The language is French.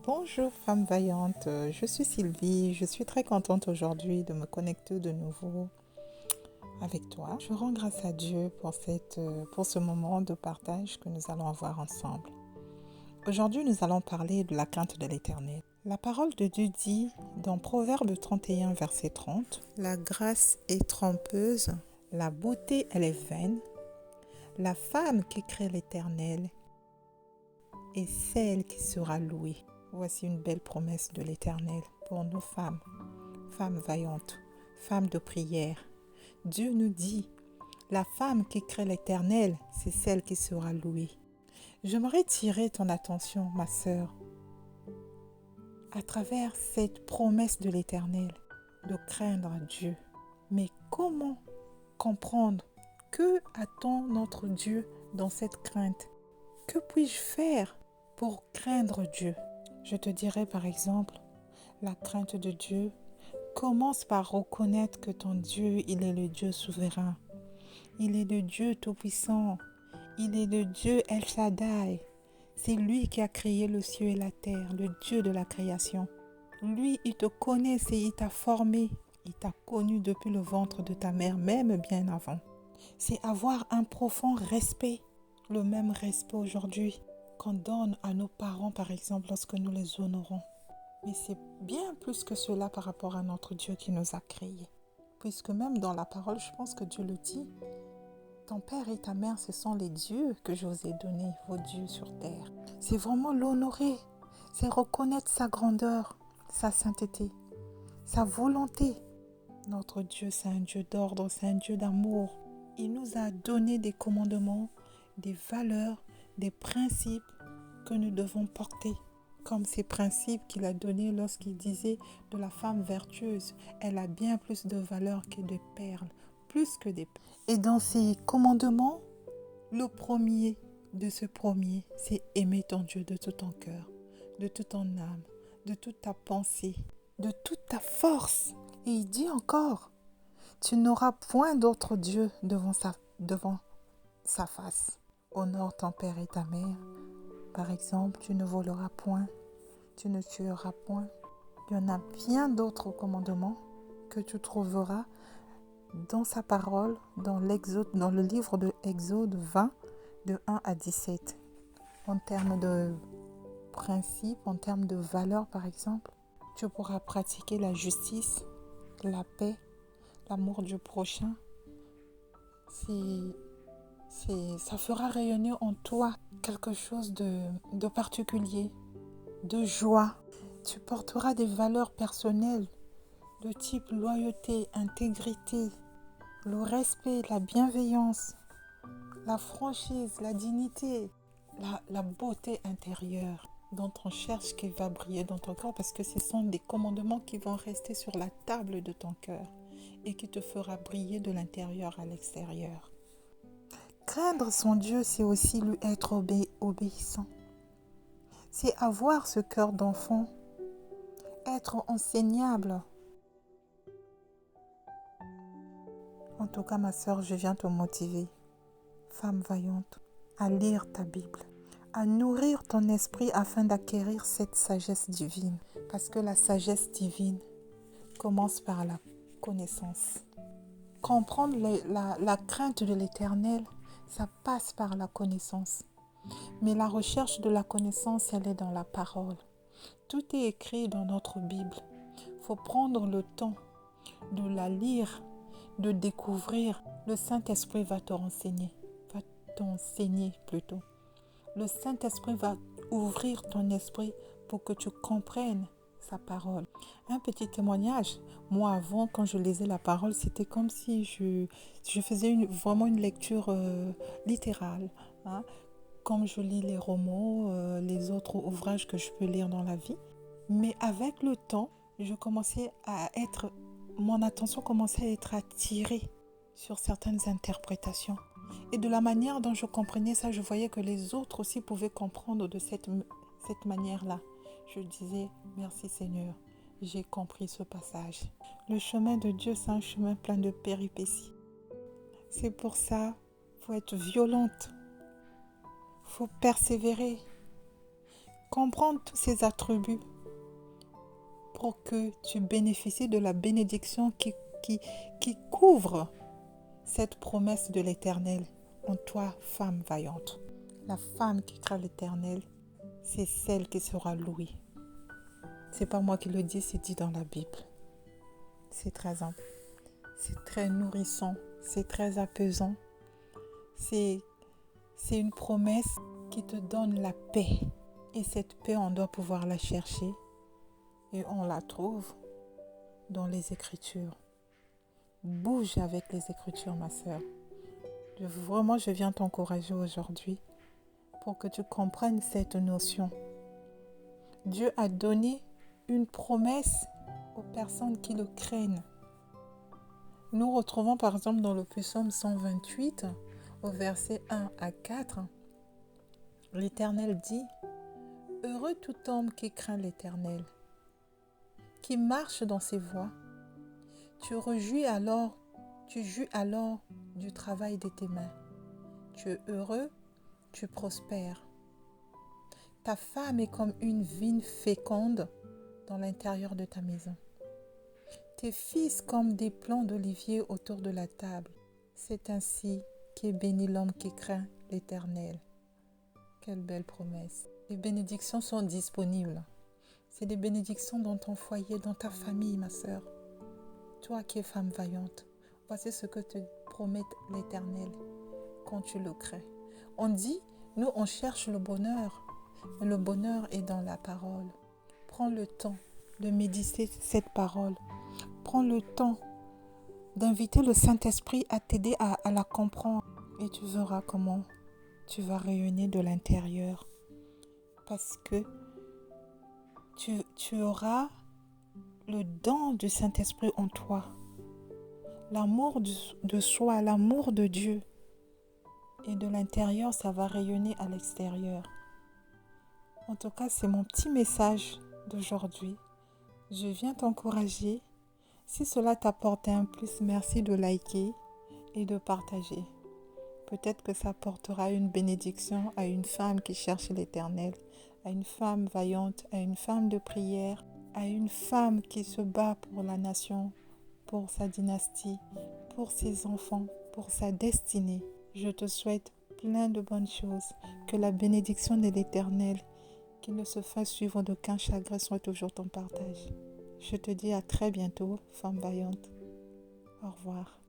Bonjour femme vaillante, je suis Sylvie, je suis très contente aujourd'hui de me connecter de nouveau avec toi. Je rends grâce à Dieu pour ce moment de partage que nous allons avoir ensemble. Aujourd'hui, nous allons parler de la crainte de l'Éternel. La parole de Dieu dit dans Proverbe 31, verset 30, « La grâce est trompeuse, la beauté elle est vaine. La femme qui craint l'Éternel est celle qui sera louée. » Voici une belle promesse de l'Éternel pour nos femmes, femmes vaillantes, femmes de prière. Dieu nous dit, la femme qui craint l'Éternel, c'est celle qui sera louée. J'aimerais tirer ton attention, ma sœur, à travers cette promesse de l'Éternel, de craindre Dieu. Mais comment comprendre? Que attend notre Dieu dans cette crainte? Que puis-je faire pour craindre Dieu? Je te dirais par exemple, la crainte de Dieu commence par reconnaître que ton Dieu, il est le Dieu souverain. Il est le Dieu tout-puissant. Il est le Dieu El Shaddai. C'est lui qui a créé le ciel et la terre, le Dieu de la création. Lui, il te connaît, il t'a formé. Il t'a connu depuis le ventre de ta mère, même bien avant. C'est avoir un profond respect, le même respect aujourd'hui qu'on donne à nos parents, par exemple, lorsque nous les honorons. Mais c'est bien plus que cela par rapport à notre Dieu qui nous a créés. Puisque même dans la parole, je pense que Dieu le dit, ton père et ta mère, ce sont les dieux que je vous ai donnés, vos dieux sur terre. C'est vraiment l'honorer, c'est reconnaître sa grandeur, sa sainteté, sa volonté. Notre Dieu, c'est un Dieu d'ordre, c'est un Dieu d'amour. Il nous a donné des commandements, des valeurs, des principes que nous devons porter. Comme ces principes qu'il a donnés lorsqu'il disait de la femme vertueuse, elle a bien plus de valeur que des perles, plus que des perles. Et dans ces commandements, le premier c'est aimer ton Dieu de tout ton cœur, de toute ton âme, de toute ta pensée, de toute ta force. Et il dit encore, tu n'auras point d'autre Dieu devant sa face. Honore ton père et ta mère. Par exemple, tu ne voleras point, tu ne tueras point. Il y en a bien d'autres commandements que tu trouveras dans sa parole, dans le livre de Exode 20, de 1 à 17. En termes de principes, en termes de valeurs, par exemple, tu pourras pratiquer la justice, la paix, l'amour du prochain. Ça fera rayonner en toi quelque chose de particulier, de joie. Tu porteras des valeurs personnelles de type loyauté, intégrité, le respect, la bienveillance, la franchise, la dignité, la beauté intérieure dont on cherche qui va briller dans ton cœur parce que ce sont des commandements qui vont rester sur la table de ton cœur et qui te fera briller de l'intérieur à l'extérieur. Craindre son Dieu, c'est aussi lui être obéissant. C'est avoir ce cœur d'enfant, être enseignable. En tout cas, ma sœur, je viens te motiver, femme vaillante, à lire ta Bible, à nourrir ton esprit afin d'acquérir cette sagesse divine. Parce que la sagesse divine commence par la connaissance. Comprendre la crainte de l'Éternel, ça passe par la connaissance. Mais la recherche de la connaissance, elle est dans la parole. Tout est écrit dans notre Bible. Il faut prendre le temps de la lire, de découvrir. Le Saint-Esprit va te renseigner, va t'enseigner plutôt. Le Saint-Esprit va ouvrir ton esprit pour que tu comprennes sa parole. Un petit témoignage. Moi, avant, quand je lisais la parole, c'était comme si je faisais vraiment une lecture littérale. Hein, comme je lis les romans, les autres ouvrages que je peux lire dans la vie. Mais avec le temps, mon attention commençait à être attirée sur certaines interprétations. Et de la manière dont je comprenais ça, je voyais que les autres aussi pouvaient comprendre de cette manière-là. Je disais, merci Seigneur, j'ai compris ce passage. Le chemin de Dieu, c'est un chemin plein de péripéties. C'est pour ça, il faut être violente. Il faut persévérer. comprendre tous ces attributs pour que tu bénéficies de la bénédiction qui couvre cette promesse de l'Éternel en toi, femme vaillante. La femme qui craint l'Éternel, c'est celle qui sera louée. C'est pas moi qui le dis, c'est dit dans la Bible. C'est très nourrissant, c'est très apaisant. C'est une promesse qui te donne la paix. Et cette paix, on doit pouvoir la chercher. Et on la trouve dans les Écritures. Bouge avec les Écritures, ma sœur. Vraiment, je viens t'encourager aujourd'hui pour que tu comprennes cette notion. Dieu a donné une promesse aux personnes qui le craignent. Nous retrouvons par exemple dans le psaume 128, au verset 1 à 4, l'Éternel dit « Heureux tout homme qui craint l'Éternel, qui marche dans ses voies. Tu jouis alors du travail de tes mains. Tu es heureux, tu prospères. Ta femme est comme une vigne féconde dans l'intérieur de ta maison. Tes fils comme des plants d'olivier autour de la table. C'est ainsi qu'est béni l'homme qui craint l'Éternel. » Quelle belle promesse. Les bénédictions sont disponibles. C'est des bénédictions dans ton foyer, dans ta famille, ma sœur. Toi qui es femme vaillante, voici ce que te promet l'Éternel quand tu le crains. On dit, nous on cherche le bonheur, mais le bonheur est dans la parole. Prends le temps de méditer cette parole. Prends le temps d'inviter le Saint-Esprit à t'aider à la comprendre. Et tu verras comment tu vas rayonner de l'intérieur. Parce que tu auras le don du Saint-Esprit en toi. L'amour de soi, l'amour de Dieu. Et de l'intérieur, ça va rayonner à l'extérieur. En tout cas, c'est mon petit message d'aujourd'hui. Je viens t'encourager. Si cela t'apporte un plus, merci de liker et de partager. Peut-être que ça apportera une bénédiction à une femme qui cherche l'Éternel, à une femme vaillante, à une femme de prière, à une femme qui se bat pour la nation, pour sa dynastie, pour ses enfants, pour sa destinée. Je te souhaite plein de bonnes choses, que la bénédiction de l'Éternel, qu'il ne se fasse suivre d'aucun chagrin, soit toujours ton partage. Je te dis à très bientôt, femme vaillante. Au revoir.